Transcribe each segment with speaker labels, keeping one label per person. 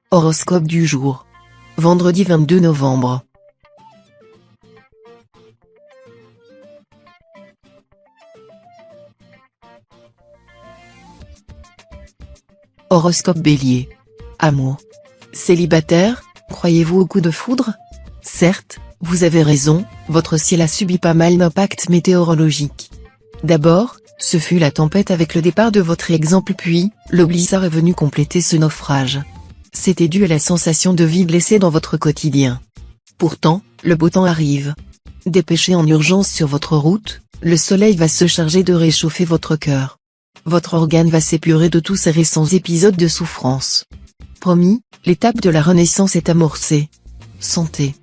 Speaker 1: Horoscope du jour. Vendredi 22 novembre. Horoscope Bélier. Amour. Célibataire, croyez-vous au coup de foudre? Certes, vous avez raison, votre ciel a subi pas mal d'impacts météorologiques. D'abord, ce fut la tempête avec le départ de votre exemple, puis, le blizzard est venu compléter ce naufrage. C'était dû à la sensation de vide laissée dans votre quotidien. Pourtant, le beau temps arrive. Dépêché en urgence sur votre route, le soleil va se charger de réchauffer votre cœur. Votre organe va s'épurer de tous ces récents épisodes de souffrance. Promis, l'étape de la renaissance est amorcée. Santé.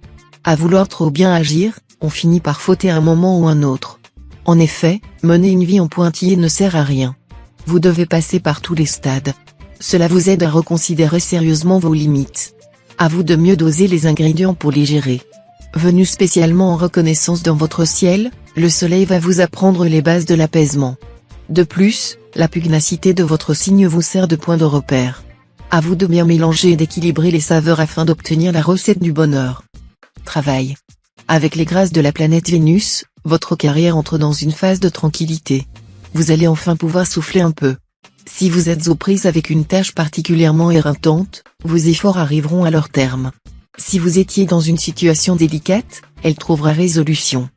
Speaker 1: À vouloir trop bien agir, on finit par fauter à un moment ou un autre. En effet, mener une vie en pointillé ne sert à rien. Vous devez passer par tous les stades. Cela vous aide à reconsidérer sérieusement vos limites. À vous de mieux doser les ingrédients pour les gérer. Venu spécialement en reconnaissance dans votre ciel, le soleil va vous apprendre les bases de l'apaisement. De plus, la pugnacité de votre signe vous sert de point de repère. À vous de bien mélanger et d'équilibrer les saveurs afin d'obtenir la recette du bonheur. Travail. Avec les grâces de la planète Vénus, votre carrière entre dans une phase de tranquillité. Vous allez enfin pouvoir souffler un peu. Si vous êtes aux prises avec une tâche particulièrement éreintante, vos efforts arriveront à leur terme. Si vous étiez dans une situation délicate, elle trouvera résolution.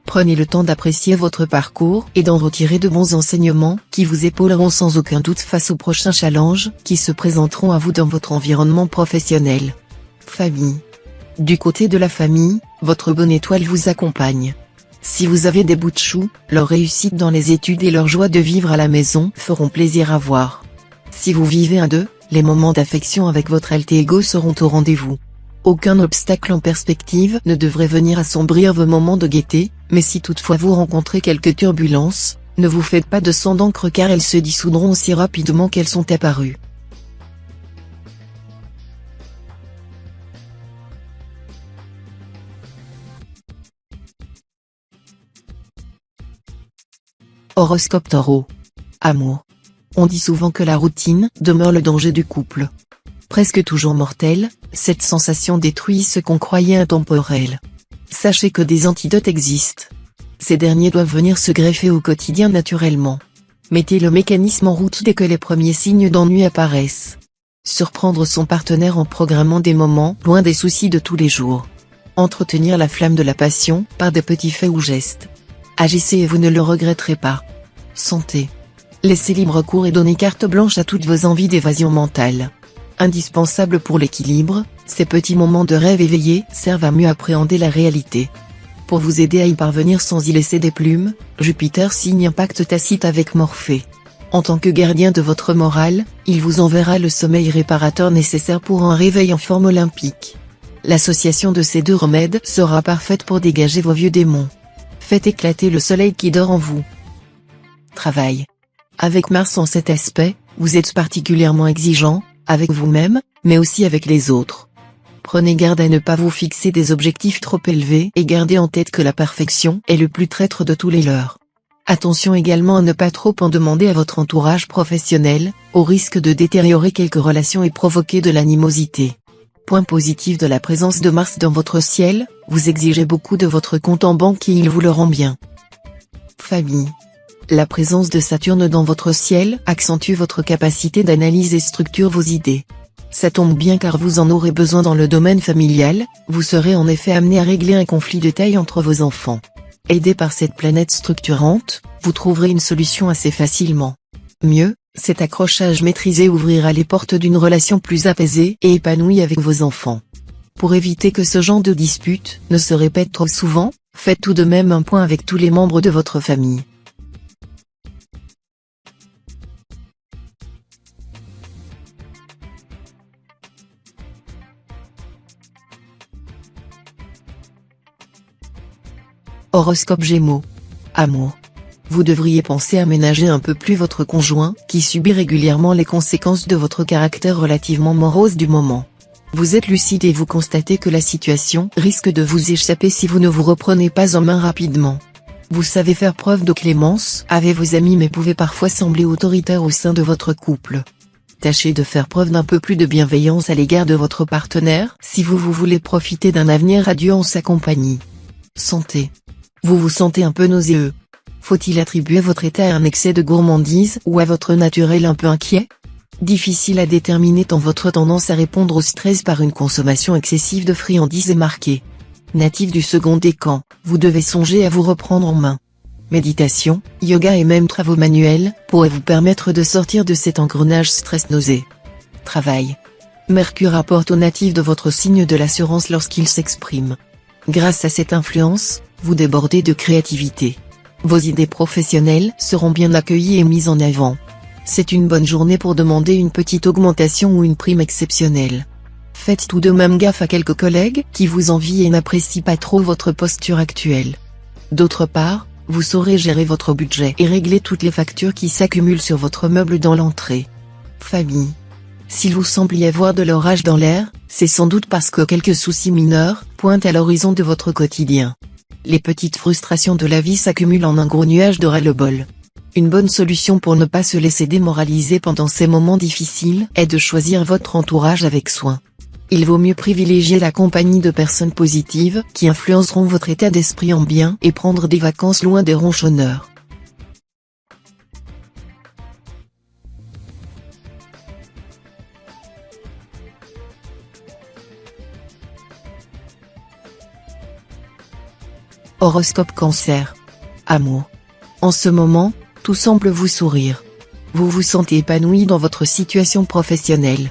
Speaker 1: Prenez le temps d'apprécier votre parcours et d'en retirer de bons enseignements qui vous épauleront sans aucun doute face aux prochains challenges qui se présenteront à vous dans votre environnement professionnel. Famille. Du côté de la famille, votre bonne étoile vous accompagne. Si vous avez des bouts de chou, leur réussite dans les études et leur joie de vivre à la maison feront plaisir à voir. Si vous vivez à deux, les moments d'affection avec votre alter ego seront au rendez-vous. Aucun obstacle en perspective ne devrait venir assombrir vos moments de gaieté, mais si toutefois vous rencontrez quelques turbulences, ne vous faites pas de sang d'encre car elles se dissoudront aussi rapidement qu'elles sont apparues. Horoscope Taureau. Amour. On dit souvent que la routine demeure le danger du couple. Presque toujours mortelle, cette sensation détruit ce qu'on croyait intemporel. Sachez que des antidotes existent. Ces derniers doivent venir se greffer au quotidien naturellement. Mettez le mécanisme en route dès que les premiers signes d'ennui apparaissent. Surprendre son partenaire en programmant des moments loin des soucis de tous les jours. Entretenir la flamme de la passion par des petits faits ou gestes. Agissez et vous ne le regretterez pas. Santé. Laissez libre cours et donnez carte blanche à toutes vos envies d'évasion mentale. Indispensables pour l'équilibre, ces petits moments de rêve éveillé servent à mieux appréhender la réalité. Pour vous aider à y parvenir sans y laisser des plumes, Jupiter signe un pacte tacite avec Morphée. En tant que gardien de votre morale, il vous enverra le sommeil réparateur nécessaire pour un réveil en forme olympique. L'association de ces deux remèdes sera parfaite pour dégager vos vieux démons. Faites éclater le soleil qui dort en vous. Travail. Avec Mars en cet aspect, vous êtes particulièrement exigeant, avec vous-même, mais aussi avec les autres. Prenez garde à ne pas vous fixer des objectifs trop élevés et gardez en tête que la perfection est le plus traître de tous les leurs. Attention également à ne pas trop en demander à votre entourage professionnel, au risque de détériorer quelques relations et provoquer de l'animosité. Point positif de la présence de Mars dans votre ciel, vous exigez beaucoup de votre compte en banque et il vous le rend bien. Famille. La présence de Saturne dans votre ciel accentue votre capacité d'analyse et structure vos idées. Ça tombe bien car vous en aurez besoin dans le domaine familial, vous serez en effet amené à régler un conflit de taille entre vos enfants. Aidé par cette planète structurante, vous trouverez une solution assez facilement. Mieux, cet accrochage maîtrisé ouvrira les portes d'une relation plus apaisée et épanouie avec vos enfants. Pour éviter que ce genre de dispute ne se répète trop souvent, faites tout de même un point avec tous les membres de votre famille. Horoscope Gémeaux. Amour. Vous devriez penser à ménager un peu plus votre conjoint, qui subit régulièrement les conséquences de votre caractère relativement morose du moment. Vous êtes lucide et vous constatez que la situation risque de vous échapper si vous ne vous reprenez pas en main rapidement. Vous savez faire preuve de clémence avec vos amis mais pouvez parfois sembler autoritaire au sein de votre couple. Tâchez de faire preuve d'un peu plus de bienveillance à l'égard de votre partenaire si vous voulez profiter d'un avenir radieux en sa compagnie. Santé. Vous vous sentez un peu nauséeux. Faut-il attribuer votre état à un excès de gourmandise ou à votre naturel un peu inquiet? Difficile à déterminer tant votre tendance à répondre au stress par une consommation excessive de friandises est marquée. Natif du second décan, vous devez songer à vous reprendre en main. Méditation, yoga et même travaux manuels pourraient vous permettre de sortir de cet engrenage stress-nausée. Travail. Mercure apporte aux natifs de votre signe de l'assurance lorsqu'il s'exprime. Grâce à cette influence, vous débordez de créativité. Vos idées professionnelles seront bien accueillies et mises en avant. C'est une bonne journée pour demander une petite augmentation ou une prime exceptionnelle. Faites tout de même gaffe à quelques collègues qui vous envient et n'apprécient pas trop votre posture actuelle. D'autre part, vous saurez gérer votre budget et régler toutes les factures qui s'accumulent sur votre meuble dans l'entrée. Famille. S'il vous semble y avoir de l'orage dans l'air, c'est sans doute parce que quelques soucis mineurs pointent à l'horizon de votre quotidien. Les petites frustrations de la vie s'accumulent en un gros nuage de ras-le-bol. Une bonne solution pour ne pas se laisser démoraliser pendant ces moments difficiles est de choisir votre entourage avec soin. Il vaut mieux privilégier la compagnie de personnes positives qui influenceront votre état d'esprit en bien et prendre des vacances loin des ronchonneurs. Horoscope Cancer. Amour. En ce moment, tout semble vous sourire. Vous vous sentez épanoui dans votre situation professionnelle.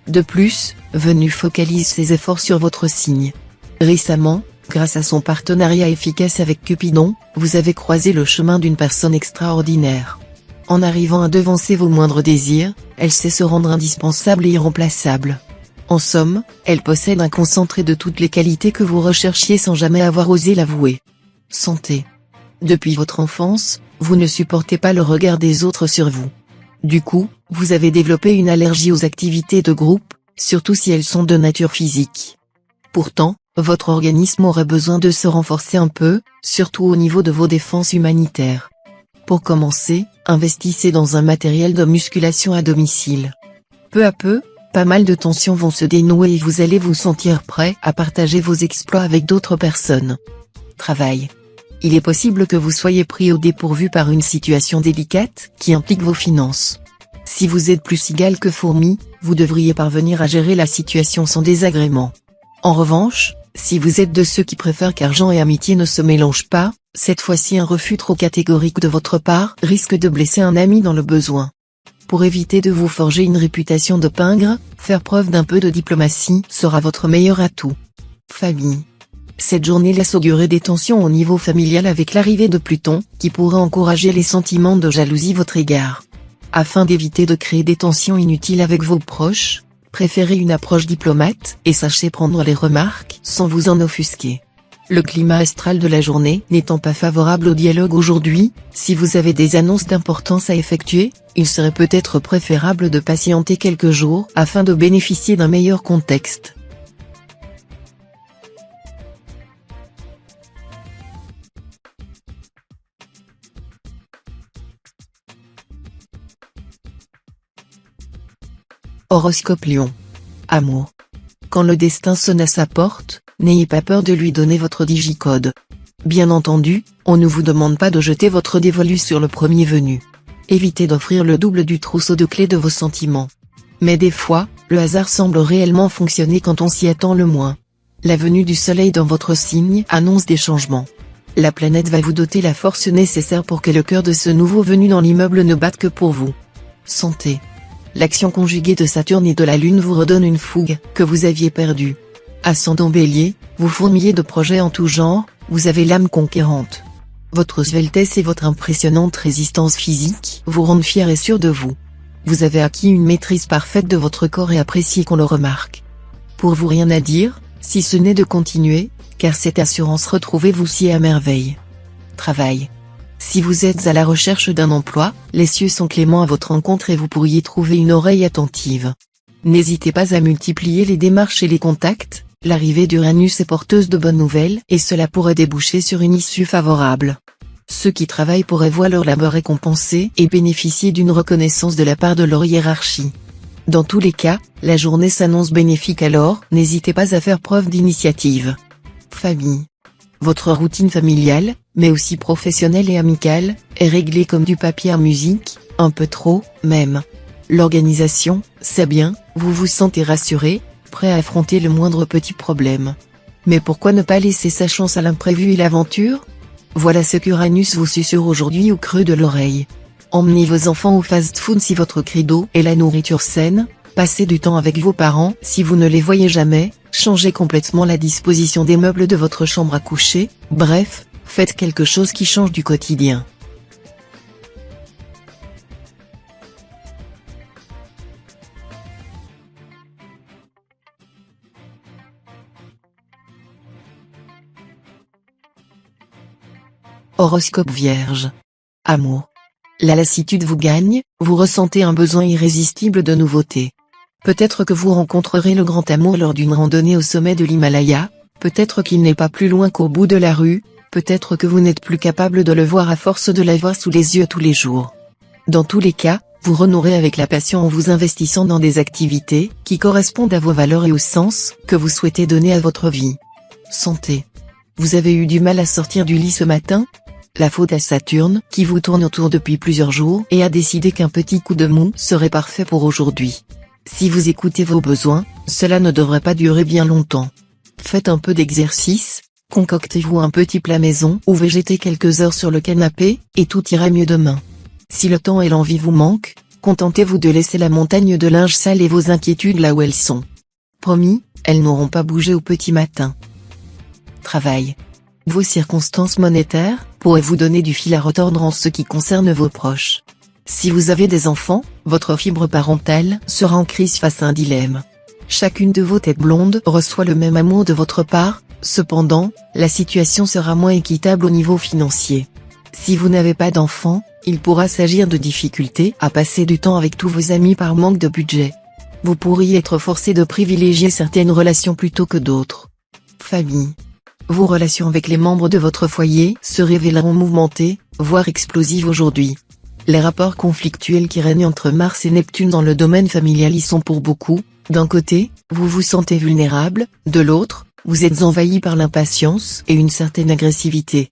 Speaker 1: De plus, Vénus focalise ses efforts sur votre signe. Récemment, grâce à son partenariat efficace avec Cupidon, vous avez croisé le chemin d'une personne extraordinaire. En arrivant à devancer vos moindres désirs, elle sait se rendre indispensable et irremplaçable. En somme, elle possède un concentré de toutes les qualités que vous recherchiez sans jamais avoir osé l'avouer. Santé. Depuis votre enfance, vous ne supportez pas le regard des autres sur vous. Du coup, vous avez développé une allergie aux activités de groupe, surtout si elles sont de nature physique. Pourtant, votre organisme aurait besoin de se renforcer un peu, surtout au niveau de vos défenses humanitaires. Pour commencer, investissez dans un matériel de musculation à domicile. Peu à peu, pas mal de tensions vont se dénouer et vous allez vous sentir prêt à partager vos exploits avec d'autres personnes. Travail. Il est possible que vous soyez pris au dépourvu par une situation délicate qui implique vos finances. Si vous êtes plus cigale que fourmi, vous devriez parvenir à gérer la situation sans désagrément. En revanche, si vous êtes de ceux qui préfèrent qu'argent et amitié ne se mélangent pas, cette fois-ci un refus trop catégorique de votre part risque de blesser un ami dans le besoin. Pour éviter de vous forger une réputation de pingre, faire preuve d'un peu de diplomatie sera votre meilleur atout. Famille. Cette journée laisse augurer des tensions au niveau familial avec l'arrivée de Pluton, qui pourrait encourager les sentiments de jalousie à votre égard. Afin d'éviter de créer des tensions inutiles avec vos proches, préférez une approche diplomate et sachez prendre les remarques sans vous en offusquer. Le climat astral de la journée n'étant pas favorable au dialogue aujourd'hui, si vous avez des annonces d'importance à effectuer, il serait peut-être préférable de patienter quelques jours afin de bénéficier d'un meilleur contexte. Horoscope Lion. Amour. Quand le destin sonne à sa porte, n'ayez pas peur de lui donner votre digicode. Bien entendu, on ne vous demande pas de jeter votre dévolu sur le premier venu. Évitez d'offrir le double du trousseau de clés de vos sentiments. Mais des fois, le hasard semble réellement fonctionner quand on s'y attend le moins. La venue du soleil dans votre signe annonce des changements. La planète va vous doter la force nécessaire pour que le cœur de ce nouveau venu dans l'immeuble ne batte que pour vous. Santé. L'action conjuguée de Saturne et de la Lune vous redonne une fougue que vous aviez perdue. Ascendant Bélier, vous fourmillez de projets en tout genre, vous avez l'âme conquérante. Votre sveltesse et votre impressionnante résistance physique vous rendent fier et sûr de vous. Vous avez acquis une maîtrise parfaite de votre corps et appréciez qu'on le remarque. Pour vous rien à dire, si ce n'est de continuer, car cette assurance retrouvée vous sied à merveille. Travail. Si vous êtes à la recherche d'un emploi, les cieux sont cléments à votre rencontre et vous pourriez trouver une oreille attentive. N'hésitez pas à multiplier les démarches et les contacts, l'arrivée d'Uranus est porteuse de bonnes nouvelles et cela pourrait déboucher sur une issue favorable. Ceux qui travaillent pourraient voir leur labeur récompensé et bénéficier d'une reconnaissance de la part de leur hiérarchie. Dans tous les cas, la journée s'annonce bénéfique, alors n'hésitez pas à faire preuve d'initiative. Famille. Votre routine familiale, mais aussi professionnelle et amicale, est réglée comme du papier à musique, un peu trop, même. L'organisation, c'est bien, vous vous sentez rassuré, prêt à affronter le moindre petit problème. Mais pourquoi ne pas laisser sa chance à l'imprévu et l'aventure? Voilà ce qu'Uranus vous susurre aujourd'hui au creux de l'oreille. Emmenez vos enfants au fast-food si votre credo est la nourriture saine, passez du temps avec vos parents si vous ne les voyez jamais, changez complètement la disposition des meubles de votre chambre à coucher, bref, faites quelque chose qui change du quotidien. Horoscope Vierge. Amour. La lassitude vous gagne, vous ressentez un besoin irrésistible de nouveauté. Peut-être que vous rencontrerez le grand amour lors d'une randonnée au sommet de l'Himalaya, peut-être qu'il n'est pas plus loin qu'au bout de la rue, peut-être que vous n'êtes plus capable de le voir à force de l'avoir sous les yeux tous les jours. Dans tous les cas, vous renouerez avec la passion en vous investissant dans des activités qui correspondent à vos valeurs et au sens que vous souhaitez donner à votre vie. Santé. Vous avez eu du mal à sortir du lit ce matin? La faute à Saturne, qui vous tourne autour depuis plusieurs jours et a décidé qu'un petit coup de mou serait parfait pour aujourd'hui. Si vous écoutez vos besoins, cela ne devrait pas durer bien longtemps. Faites un peu d'exercice, concoctez-vous un petit plat maison ou végétez quelques heures sur le canapé, et tout ira mieux demain. Si le temps et l'envie vous manquent, contentez-vous de laisser la montagne de linge sale et vos inquiétudes là où elles sont. Promis, elles n'auront pas bougé au petit matin. Travail. Vos circonstances monétaires pourraient vous donner du fil à retordre en ce qui concerne vos proches. Si vous avez des enfants, votre fibre parentale sera en crise face à un dilemme. Chacune de vos têtes blondes reçoit le même amour de votre part, cependant, la situation sera moins équitable au niveau financier. Si vous n'avez pas d'enfants, il pourra s'agir de difficultés à passer du temps avec tous vos amis par manque de budget. Vous pourriez être forcé de privilégier certaines relations plutôt que d'autres. Famille. Vos relations avec les membres de votre foyer se révéleront mouvementées, voire explosives aujourd'hui. Les rapports conflictuels qui règnent entre Mars et Neptune dans le domaine familial y sont pour beaucoup. D'un côté, vous vous sentez vulnérable, de l'autre, vous êtes envahi par l'impatience et une certaine agressivité.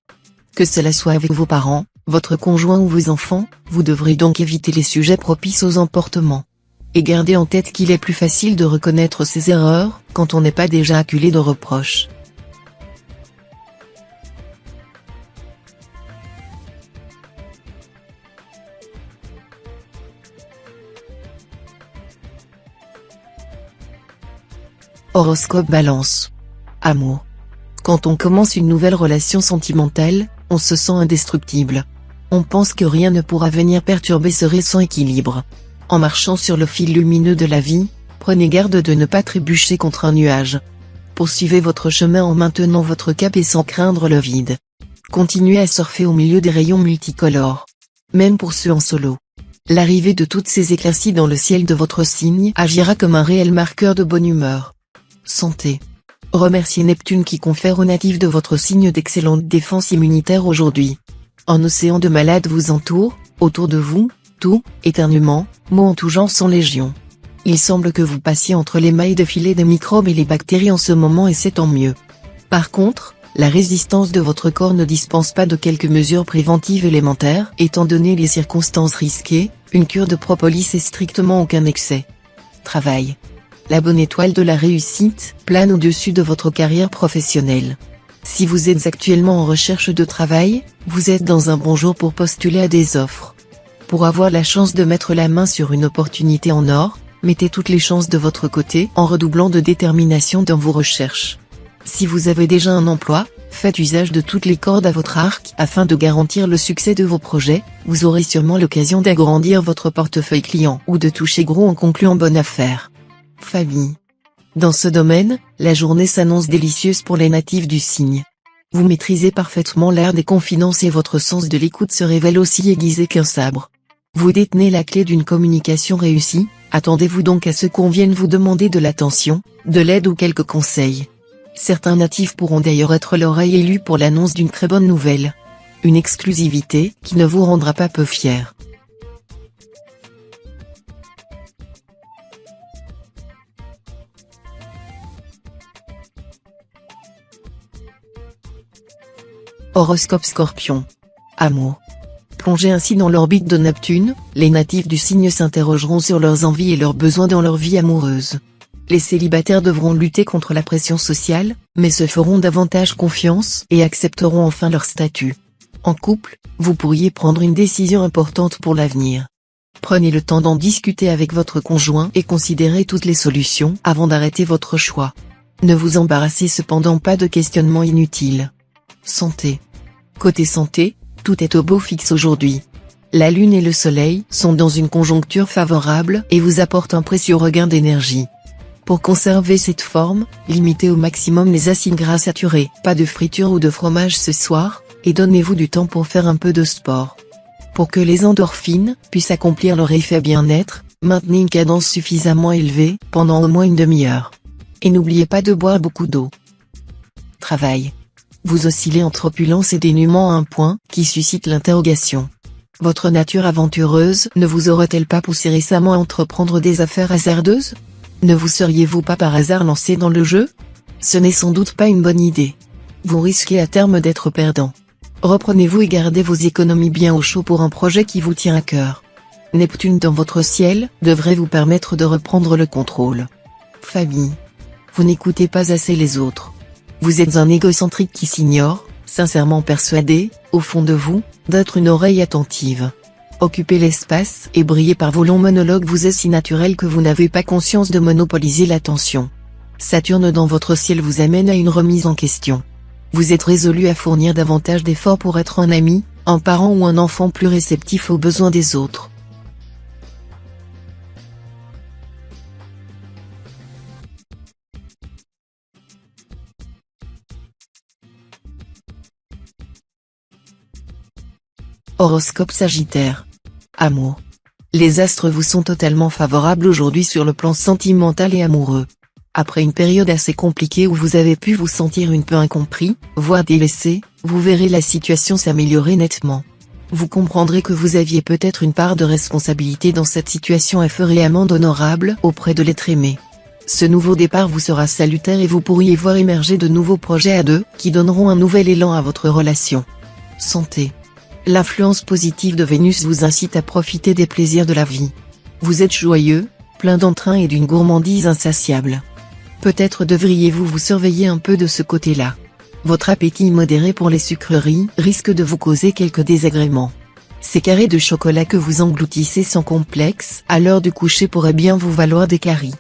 Speaker 1: Que cela soit avec vos parents, votre conjoint ou vos enfants, vous devrez donc éviter les sujets propices aux emportements. Et gardez en tête qu'il est plus facile de reconnaître ses erreurs quand on n'est pas déjà acculé de reproches. Horoscope Balance. Amour. Quand on commence une nouvelle relation sentimentale, on se sent indestructible. On pense que rien ne pourra venir perturber ce récent équilibre. En marchant sur le fil lumineux de la vie, prenez garde de ne pas trébucher contre un nuage. Poursuivez votre chemin en maintenant votre cap et sans craindre le vide. Continuez à surfer au milieu des rayons multicolores. Même pour ceux en solo. L'arrivée de toutes ces éclaircies dans le ciel de votre signe agira comme un réel marqueur de bonne humeur. Santé. Remerciez Neptune qui confère aux natifs de votre signe d'excellentes défenses immunitaires aujourd'hui. Un océan de malades vous entoure, autour de vous, tout, éternuements, mots en tout genre sont légion. Il semble que vous passiez entre les mailles de filet des microbes et les bactéries en ce moment et c'est tant mieux. Par contre, la résistance de votre corps ne dispense pas de quelques mesures préventives élémentaires, étant donné les circonstances risquées, une cure de propolis et strictement aucun excès. Travail. La bonne étoile de la réussite plane au-dessus de votre carrière professionnelle. Si vous êtes actuellement en recherche de travail, vous êtes dans un bon jour pour postuler à des offres. Pour avoir la chance de mettre la main sur une opportunité en or, mettez toutes les chances de votre côté en redoublant de détermination dans vos recherches. Si vous avez déjà un emploi, faites usage de toutes les cordes à votre arc afin de garantir le succès de vos projets. Vous aurez sûrement l'occasion d'agrandir votre portefeuille client ou de toucher gros en concluant bonne affaire. Famille. Dans ce domaine, la journée s'annonce délicieuse pour les natifs du signe. Vous maîtrisez parfaitement l'art des confidences et votre sens de l'écoute se révèle aussi aiguisé qu'un sabre. Vous détenez la clé d'une communication réussie, attendez-vous donc à ce qu'on vienne vous demander de l'attention, de l'aide ou quelques conseils. Certains natifs pourront d'ailleurs être l'oreille élue pour l'annonce d'une très bonne nouvelle. Une exclusivité qui ne vous rendra pas peu fier. Horoscope Scorpion. Amour. Plongés ainsi dans l'orbite de Neptune, les natifs du signe s'interrogeront sur leurs envies et leurs besoins dans leur vie amoureuse. Les célibataires devront lutter contre la pression sociale, mais se feront davantage confiance et accepteront enfin leur statut. En couple, vous pourriez prendre une décision importante pour l'avenir. Prenez le temps d'en discuter avec votre conjoint et considérez toutes les solutions avant d'arrêter votre choix. Ne vous embarrassez cependant pas de questionnements inutiles. Santé. Côté santé, tout est au beau fixe aujourd'hui. La Lune et le Soleil sont dans une conjoncture favorable et vous apportent un précieux regain d'énergie. Pour conserver cette forme, limitez au maximum les acides gras saturés, pas de friture ou de fromage ce soir, et donnez-vous du temps pour faire un peu de sport. Pour que les endorphines puissent accomplir leur effet bien-être, maintenez une cadence suffisamment élevée pendant au moins une demi-heure. Et n'oubliez pas de boire beaucoup d'eau. Travail. Vous oscillez entre opulence et dénuement à un point qui suscite l'interrogation. Votre nature aventureuse ne vous aurait-elle pas poussé récemment à entreprendre des affaires hasardeuses ? Ne vous seriez-vous pas par hasard lancé dans le jeu ? Ce n'est sans doute pas une bonne idée. Vous risquez à terme d'être perdant. Reprenez-vous et gardez vos économies bien au chaud pour un projet qui vous tient à cœur. Neptune dans votre ciel devrait vous permettre de reprendre le contrôle. Famille. Vous n'écoutez pas assez les autres. Vous êtes un égocentrique qui s'ignore, sincèrement persuadé, au fond de vous, d'être une oreille attentive. Occupez l'espace et brillez par vos longs monologues, vous êtes si naturel que vous n'avez pas conscience de monopoliser l'attention. Saturne dans votre ciel vous amène à une remise en question. Vous êtes résolu à fournir davantage d'efforts pour être un ami, un parent ou un enfant plus réceptif aux besoins des autres. Horoscope Sagittaire. Amour. Les astres vous sont totalement favorables aujourd'hui sur le plan sentimental et amoureux. Après une période assez compliquée où vous avez pu vous sentir un peu incompris, voire délaissé, vous verrez la situation s'améliorer nettement. Vous comprendrez que vous aviez peut-être une part de responsabilité dans cette situation et ferez amende honorable auprès de l'être aimé. Ce nouveau départ vous sera salutaire et vous pourriez voir émerger de nouveaux projets à deux qui donneront un nouvel élan à votre relation. Santé. L'influence positive de Vénus vous incite à profiter des plaisirs de la vie. Vous êtes joyeux, plein d'entrain et d'une gourmandise insatiable. Peut-être devriez-vous vous surveiller un peu de ce côté-là. Votre appétit modéré pour les sucreries risque de vous causer quelques désagréments. Ces carrés de chocolat que vous engloutissez sans complexe à l'heure du coucher pourraient bien vous valoir des caries.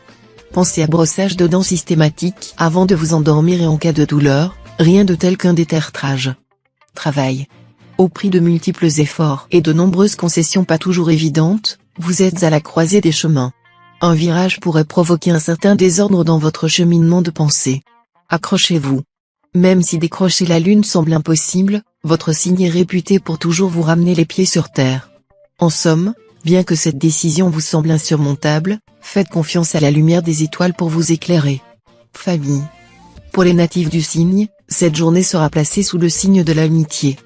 Speaker 1: Pensez à brossage de dents systématique avant de vous endormir et en cas de douleur, rien de tel qu'un détartrage. Travail. Au prix de multiples efforts et de nombreuses concessions pas toujours évidentes, vous êtes à la croisée des chemins. Un virage pourrait provoquer un certain désordre dans votre cheminement de pensée. Accrochez-vous. Même si décrocher la lune semble impossible, votre signe est réputé pour toujours vous ramener les pieds sur terre. En somme, bien que cette décision vous semble insurmontable, faites confiance à la lumière des étoiles pour vous éclairer. Famille. Pour les natifs du signe, cette journée sera placée sous le signe de l'amitié.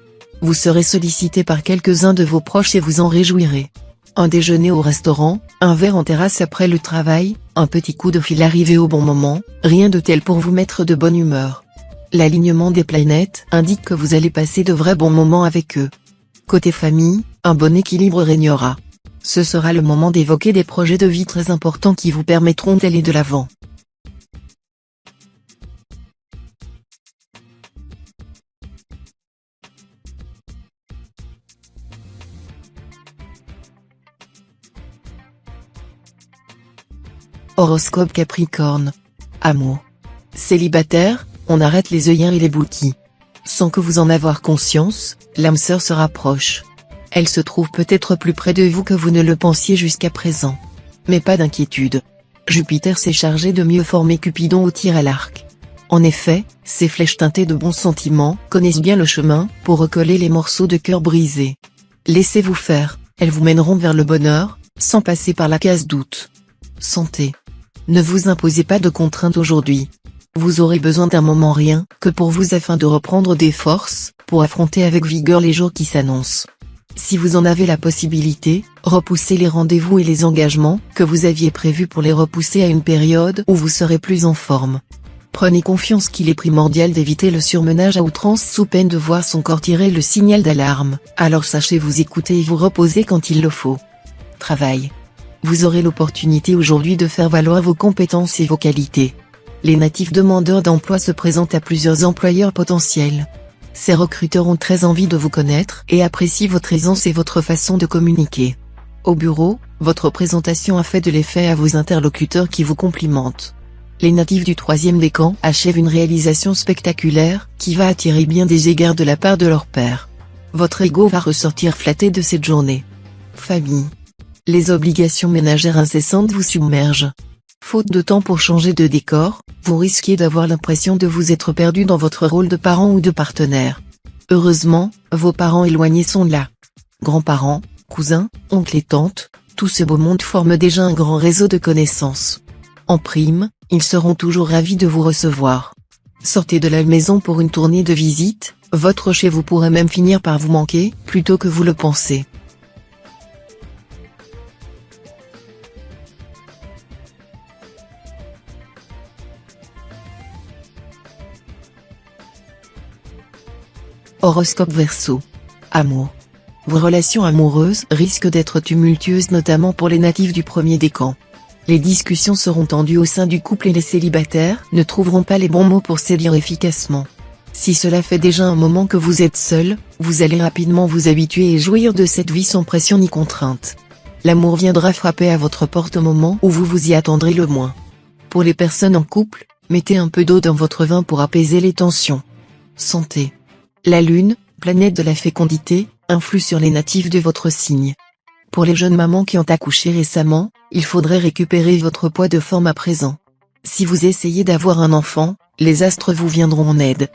Speaker 1: Vous serez sollicité par quelques-uns de vos proches et vous en réjouirez. Un déjeuner au restaurant, un verre en terrasse après le travail, un petit coup de fil arrivé au bon moment, rien de tel pour vous mettre de bonne humeur. L'alignement des planètes indique que vous allez passer de vrais bons moments avec eux. Côté famille, un bon équilibre régnera. Ce sera le moment d'évoquer des projets de vie très importants qui vous permettront d'aller de l'avant. Horoscope Capricorne. Amour. Célibataire, on arrête les œillères et les bouquis. Sans que vous en avoir conscience, l'âme sœur se rapproche. Elle se trouve peut-être plus près de vous que vous ne le pensiez jusqu'à présent. Mais pas d'inquiétude. Jupiter s'est chargé de mieux former Cupidon au tir à l'arc. En effet, ces flèches teintées de bons sentiments connaissent bien le chemin pour recoller les morceaux de cœur brisés. Laissez-vous faire, elles vous mèneront vers le bonheur, sans passer par la case doute. Santé. Ne vous imposez pas de contraintes aujourd'hui. Vous aurez besoin d'un moment rien que pour vous afin de reprendre des forces, pour affronter avec vigueur les jours qui s'annoncent. Si vous en avez la possibilité, repoussez les rendez-vous et les engagements que vous aviez prévus pour les repousser à une période où vous serez plus en forme. Prenez confiance qu'il est primordial d'éviter le surmenage à outrance sous peine de voir son corps tirer le signal d'alarme, alors sachez vous écouter et vous reposer quand il le faut. Travail. Vous aurez l'opportunité aujourd'hui de faire valoir vos compétences et vos qualités. Les natifs demandeurs d'emploi se présentent à plusieurs employeurs potentiels. Ces recruteurs ont très envie de vous connaître et apprécient votre aisance et votre façon de communiquer. Au bureau, votre présentation a fait de l'effet à vos interlocuteurs qui vous complimentent. Les natifs du 3e décan achèvent une réalisation spectaculaire, qui va attirer bien des égards de la part de leur père. Votre ego va ressortir flatté de cette journée. Famille. Les obligations ménagères incessantes vous submergent. Faute de temps pour changer de décor, vous risquez d'avoir l'impression de vous être perdu dans votre rôle de parent ou de partenaire. Heureusement, vos parents éloignés sont là. Grands-parents, cousins, oncles et tantes, tout ce beau monde forme déjà un grand réseau de connaissances. En prime, ils seront toujours ravis de vous recevoir. Sortez de la maison pour une tournée de visite, votre chez vous pourrait même finir par vous manquer, plutôt que vous le pensez. Horoscope Verseau. Amour. Vos relations amoureuses risquent d'être tumultueuses notamment pour les natifs du 1er décan. Les discussions seront tendues au sein du couple et les célibataires ne trouveront pas les bons mots pour séduire efficacement. Si cela fait déjà un moment que vous êtes seul, vous allez rapidement vous habituer et jouir de cette vie sans pression ni contrainte. L'amour viendra frapper à votre porte au moment où vous vous y attendrez le moins. Pour les personnes en couple, mettez un peu d'eau dans votre vin pour apaiser les tensions. Santé. La Lune, planète de la fécondité, influe sur les natifs de votre signe. Pour les jeunes mamans qui ont accouché récemment, il faudrait récupérer votre poids de forme à présent. Si vous essayez d'avoir un enfant, les astres vous viendront en aide.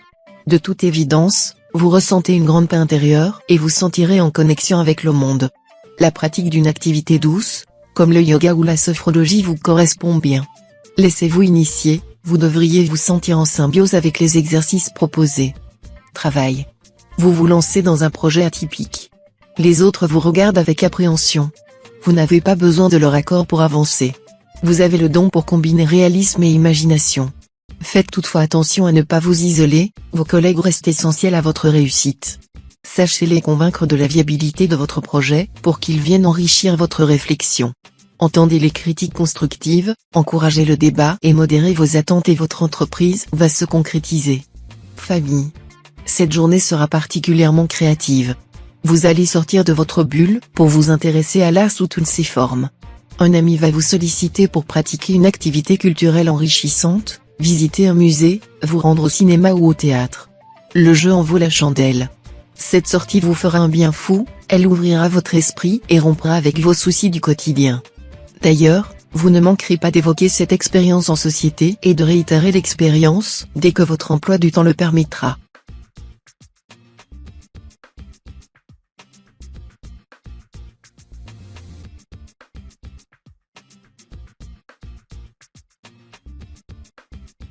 Speaker 1: De toute évidence, vous ressentez une grande paix intérieure et vous sentirez en connexion avec le monde. La pratique d'une activité douce, comme le yoga ou la sophrologie vous correspond bien. Laissez-vous initier, vous devriez vous sentir en symbiose avec les exercices proposés. Travail. Vous vous lancez dans un projet atypique. Les autres vous regardent avec appréhension. Vous n'avez pas besoin de leur accord pour avancer. Vous avez le don pour combiner réalisme et imagination. Faites toutefois attention à ne pas vous isoler, vos collègues restent essentiels à votre réussite. Sachez les convaincre de la viabilité de votre projet, pour qu'ils viennent enrichir votre réflexion. Entendez les critiques constructives, encouragez le débat et modérez vos attentes et votre entreprise va se concrétiser. Famille. Cette journée sera particulièrement créative. Vous allez sortir de votre bulle pour vous intéresser à l'art sous toutes ses formes. Un ami va vous solliciter pour pratiquer une activité culturelle enrichissante, visiter un musée, vous rendre au cinéma ou au théâtre. Le jeu en vaut la chandelle. Cette sortie vous fera un bien fou, elle ouvrira votre esprit et rompra avec vos soucis du quotidien. D'ailleurs, vous ne manquerez pas d'évoquer cette expérience en société et de réitérer l'expérience dès que votre emploi du temps le permettra.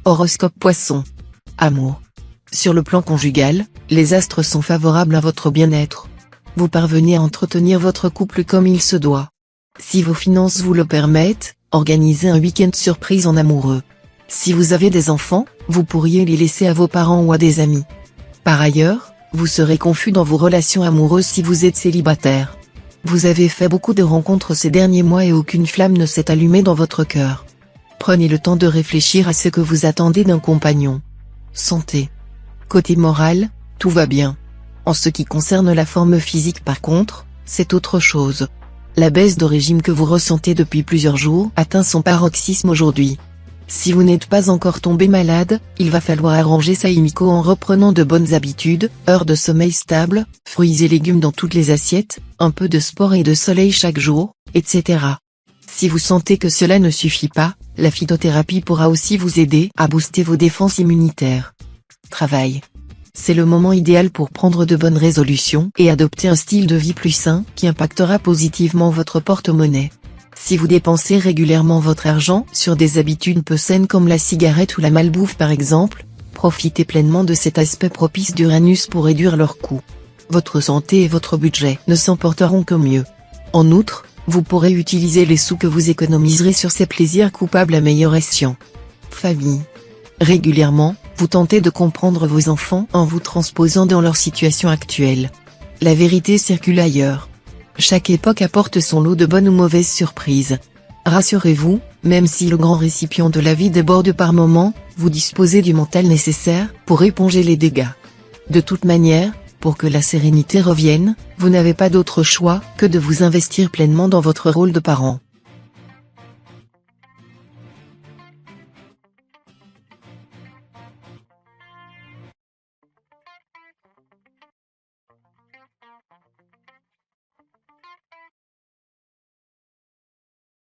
Speaker 1: Horoscope Poisson. Amour. Sur le plan conjugal, les astres sont favorables à votre bien-être. Vous parvenez à entretenir votre couple comme il se doit. Si vos finances vous le permettent, organisez un week-end surprise en amoureux. Si vous avez des enfants, vous pourriez les laisser à vos parents ou à des amis. Par ailleurs, vous serez confus dans vos relations amoureuses si vous êtes célibataire. Vous avez fait beaucoup de rencontres ces derniers mois et aucune flamme ne s'est allumée dans votre cœur. Prenez le temps de réfléchir à ce que vous attendez d'un compagnon. Santé. Côté moral, tout va bien. En ce qui concerne la forme physique par contre, c'est autre chose. La baisse de régime que vous ressentez depuis plusieurs jours atteint son paroxysme aujourd'hui. Si vous n'êtes pas encore tombé malade, il va falloir arranger ça illico en reprenant de bonnes habitudes, heures de sommeil stable, fruits et légumes dans toutes les assiettes, un peu de sport et de soleil chaque jour, etc. Si vous sentez que cela ne suffit pas, la phytothérapie pourra aussi vous aider à booster vos défenses immunitaires. Travail. C'est le moment idéal pour prendre de bonnes résolutions et adopter un style de vie plus sain qui impactera positivement votre porte-monnaie. Si vous dépensez régulièrement votre argent sur des habitudes peu saines comme la cigarette ou la malbouffe par exemple, profitez pleinement de cet aspect propice d'Uranus pour réduire leurs coûts. Votre santé et votre budget ne s'en porteront que mieux. En outre, vous pourrez utiliser les sous que vous économiserez sur ces plaisirs coupables à meilleur escient. Famille. Régulièrement, vous tentez de comprendre vos enfants en vous transposant dans leur situation actuelle. La vérité circule ailleurs. Chaque époque apporte son lot de bonnes ou mauvaises surprises. Rassurez-vous, même si le grand récipient de la vie déborde par moments, vous disposez du mental nécessaire pour éponger les dégâts. De toute manière, pour que la sérénité revienne, vous n'avez pas d'autre choix que de vous investir pleinement dans votre rôle de parent.